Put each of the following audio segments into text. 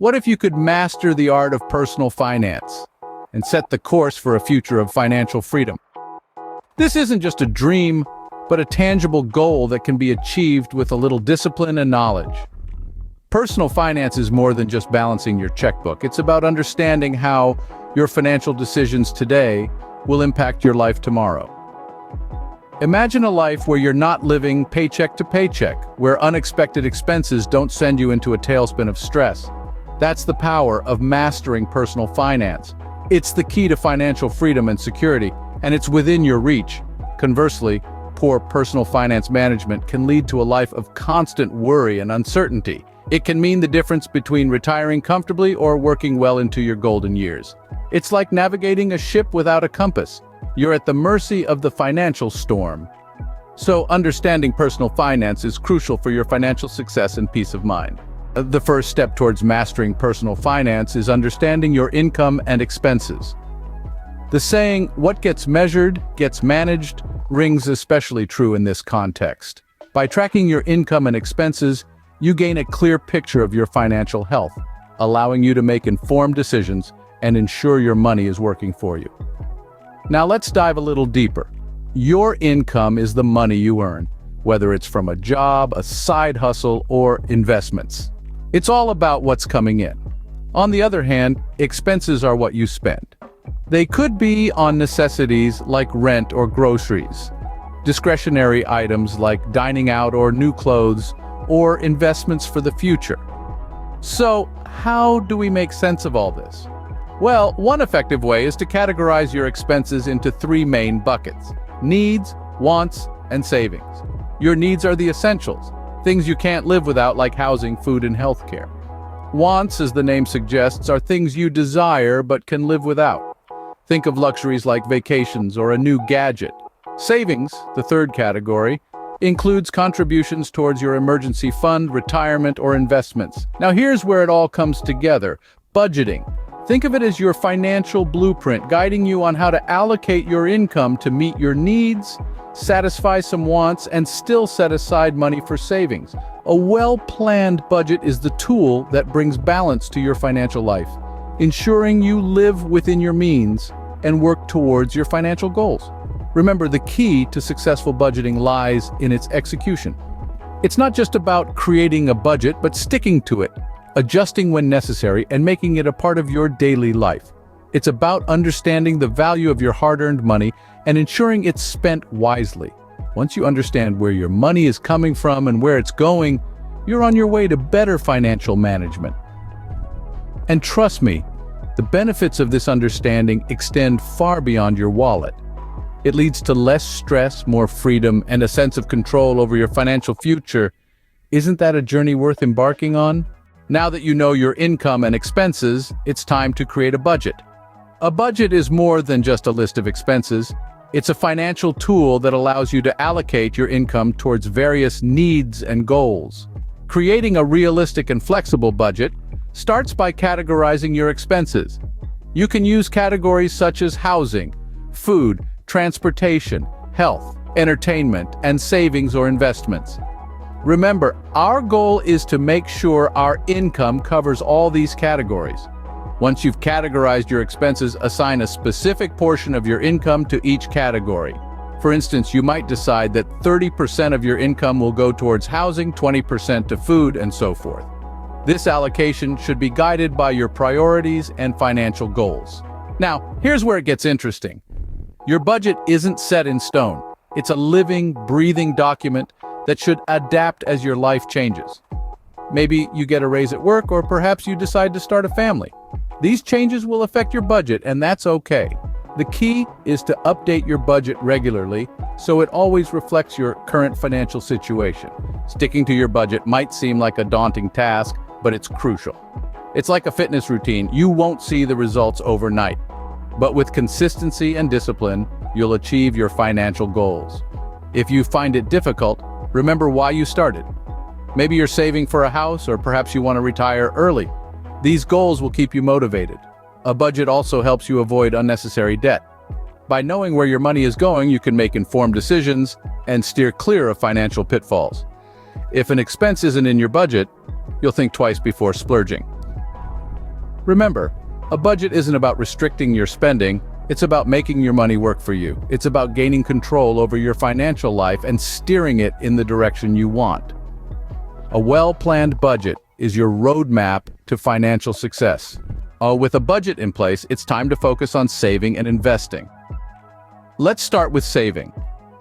What if you could master the art of personal finance and set the course for a future of financial freedom? This isn't just a dream, but a tangible goal that can be achieved with a little discipline and knowledge. Personal finance is more than just balancing your checkbook. It's about understanding how your financial decisions today will impact your life tomorrow. Imagine a life where you're not living paycheck to paycheck, where unexpected expenses don't send you into a tailspin of stress. That's the power of mastering personal finance. It's the key to financial freedom and security, and it's within your reach. Conversely, poor personal finance management can lead to a life of constant worry and uncertainty. It can mean the difference between retiring comfortably or working well into your golden years. It's like navigating a ship without a compass. You're at the mercy of the financial storm. So understanding personal finance is crucial for your financial success and peace of mind. The first step towards mastering personal finance is understanding your income and expenses. The saying, "What gets measured, gets managed," rings especially true in this context. By tracking your income and expenses, you gain a clear picture of your financial health, allowing you to make informed decisions and ensure your money is working for you. Now let's dive a little deeper. Your income is the money you earn, whether it's from a job, a side hustle, or investments. It's all about what's coming in. On the other hand, expenses are what you spend. They could be on necessities like rent or groceries, discretionary items like dining out or new clothes, or investments for the future. So, how do we make sense of all this? Well, one effective way is to categorize your expenses into three main buckets: needs, wants, and savings. Your needs are the essentials, things you can't live without, like housing, food, and healthcare. Wants, as the name suggests, are things you desire but can live without. Think of luxuries like vacations or a new gadget. Savings, the third category, includes contributions towards your emergency fund, retirement, or investments. Now here's where it all comes together: budgeting. Think of it as your financial blueprint, guiding you on how to allocate your income to meet your needs, satisfy some wants, and still set aside money for savings. A well-planned budget is the tool that brings balance to your financial life, ensuring you live within your means and work towards your financial goals. Remember, the key to successful budgeting lies in its execution. It's not just about creating a budget, but sticking to it, adjusting when necessary, and making it a part of your daily life. It's about understanding the value of your hard-earned money and ensuring it's spent wisely. Once you understand where your money is coming from and where it's going, you're on your way to better financial management. And trust me, the benefits of this understanding extend far beyond your wallet. It leads to less stress, more freedom, and a sense of control over your financial future. Isn't that a journey worth embarking on? Now that you know your income and expenses, it's time to create a budget. A budget is more than just a list of expenses. It's a financial tool that allows you to allocate your income towards various needs and goals. Creating a realistic and flexible budget starts by categorizing your expenses. You can use categories such as housing, food, transportation, health, entertainment, and savings or investments. Remember, our goal is to make sure our income covers all these categories. Once you've categorized your expenses, assign a specific portion of your income to each category. For instance, you might decide that 30% of your income will go towards housing, 20% to food, and so forth. This allocation should be guided by your priorities and financial goals. Now, here's where it gets interesting. Your budget isn't set in stone. It's a living, breathing document that should adapt as your life changes. Maybe you get a raise at work, or perhaps you decide to start a family. These changes will affect your budget, and that's okay. The key is to update your budget regularly so it always reflects your current financial situation. Sticking to your budget might seem like a daunting task, but it's crucial. It's like a fitness routine. You won't see the results overnight, but with consistency and discipline, you'll achieve your financial goals. If you find it difficult, remember why you started. Maybe you're saving for a house, or perhaps you want to retire early. These goals will keep you motivated. A budget also helps you avoid unnecessary debt. By knowing where your money is going, you can make informed decisions and steer clear of financial pitfalls. If an expense isn't in your budget, you'll think twice before splurging. Remember, a budget isn't about restricting your spending, it's about making your money work for you. It's about gaining control over your financial life and steering it in the direction you want. A well-planned budget is your roadmap to financial success. With a budget in place, it's time to focus on saving and investing. Let's start with saving.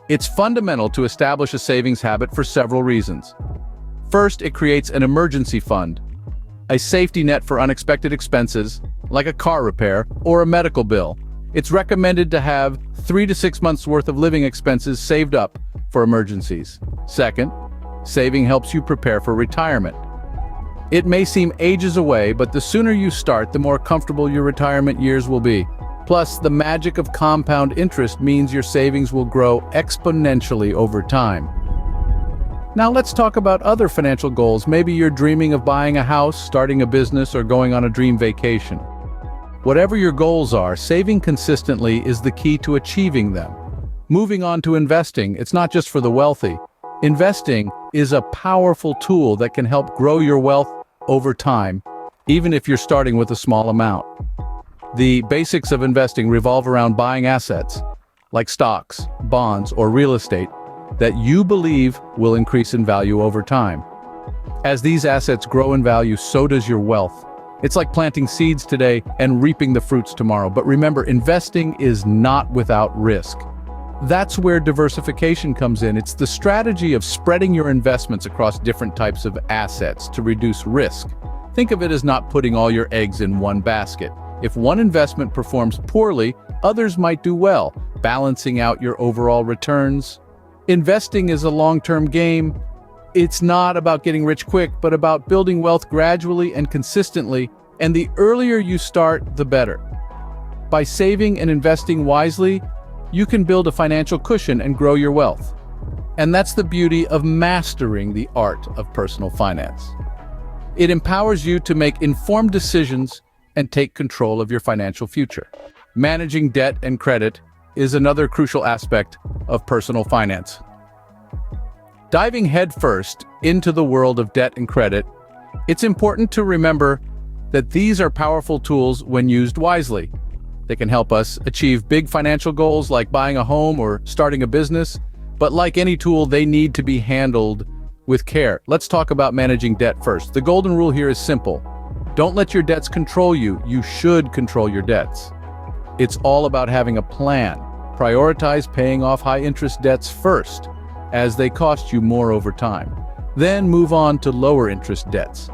It's fundamental to establish a savings habit for several reasons. First, it creates an emergency fund, a safety net for unexpected expenses, like a car repair or a medical bill. It's recommended to have 3 to 6 months worth of living expenses saved up for emergencies. Second, saving helps you prepare for retirement. It may seem ages away, but the sooner you start, the more comfortable your retirement years will be. Plus, the magic of compound interest means your savings will grow exponentially over time. Now let's talk about other financial goals. Maybe you're dreaming of buying a house, starting a business, or going on a dream vacation. Whatever your goals are, saving consistently is the key to achieving them. Moving on to investing, it's not just for the wealthy. Investing is a powerful tool that can help grow your wealth over time, even if you're starting with a small amount. The basics of investing revolve around buying assets, like stocks, bonds, or real estate, that you believe will increase in value over time. As these assets grow in value, so does your wealth. It's like planting seeds today and reaping the fruits tomorrow. But remember, investing is not without risk. That's where diversification comes in. It's the strategy of spreading your investments across different types of assets to reduce risk. Think of it as not putting all your eggs in one basket. If one investment performs poorly, others might do well, balancing out your overall returns. Investing is a long-term game. It's not about getting rich quick, but about building wealth gradually and consistently, and the earlier you start, the better. By saving and investing wisely, you can build a financial cushion and grow your wealth. And that's the beauty of mastering the art of personal finance. It empowers you to make informed decisions and take control of your financial future. Managing debt and credit is another crucial aspect of personal finance. Diving headfirst into the world of debt and credit, it's important to remember that these are powerful tools when used wisely. They can help us achieve big financial goals like buying a home or starting a business, but like any tool, they need to be handled with care. Let's talk about managing debt first. The golden rule here is simple. Don't let your debts control you. You should control your debts. It's all about having a plan. Prioritize paying off high-interest debts first, as they cost you more over time. Then move on to lower-interest debts.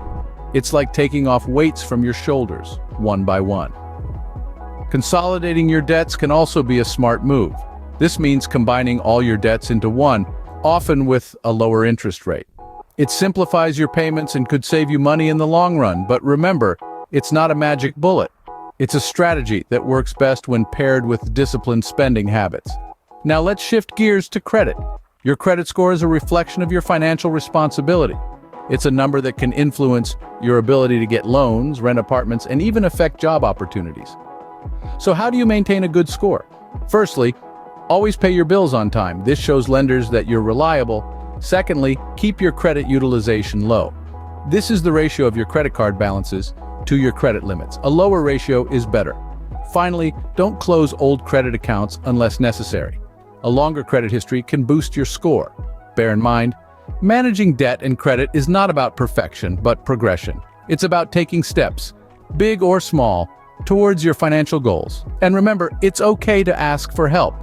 It's like taking off weights from your shoulders, one by one. Consolidating your debts can also be a smart move. This means combining all your debts into one, often with a lower interest rate. It simplifies your payments and could save you money in the long run, but remember, it's not a magic bullet. It's a strategy that works best when paired with disciplined spending habits. Now let's shift gears to credit. Your credit score is a reflection of your financial responsibility. It's a number that can influence your ability to get loans, rent apartments, and even affect job opportunities. So how do you maintain a good score? Firstly, always pay your bills on time. This shows lenders that you're reliable. Secondly, keep your credit utilization low. This is the ratio of your credit card balances to your credit limits. A lower ratio is better. Finally, don't close old credit accounts unless necessary. A longer credit history can boost your score. Bear in mind, managing debt and credit is not about perfection, but progression. It's about taking steps, big or small, towards your financial goals. And remember, it's okay to ask for help.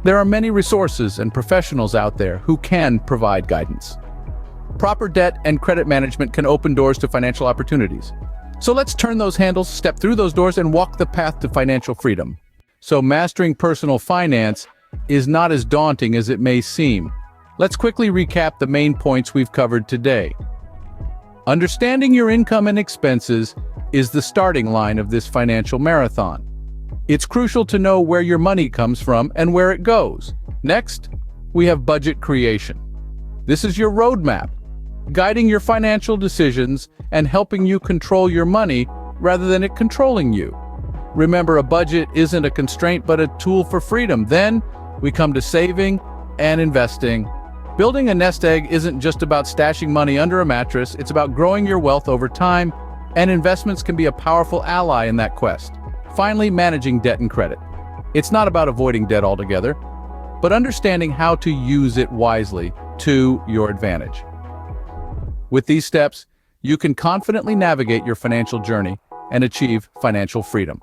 There are many resources and professionals out there who can provide guidance. Proper debt and credit management can open doors to financial opportunities. So let's turn those handles, step through those doors, and walk the path to financial freedom. So mastering personal finance is not as daunting as it may seem. Let's quickly recap the main points we've covered today. Understanding your income and expenses is the starting line of this financial marathon. It's crucial to know where your money comes from and where it goes. Next, we have budget creation. This is your roadmap, guiding your financial decisions and helping you control your money rather than it controlling you. Remember, a budget isn't a constraint but a tool for freedom. Then we come to saving and investing. Building a nest egg isn't just about stashing money under a mattress, it's about growing your wealth over time. And investments can be a powerful ally in that quest. Finally, managing debt and credit. It's not about avoiding debt altogether, but understanding how to use it wisely to your advantage. With these steps, you can confidently navigate your financial journey and achieve financial freedom.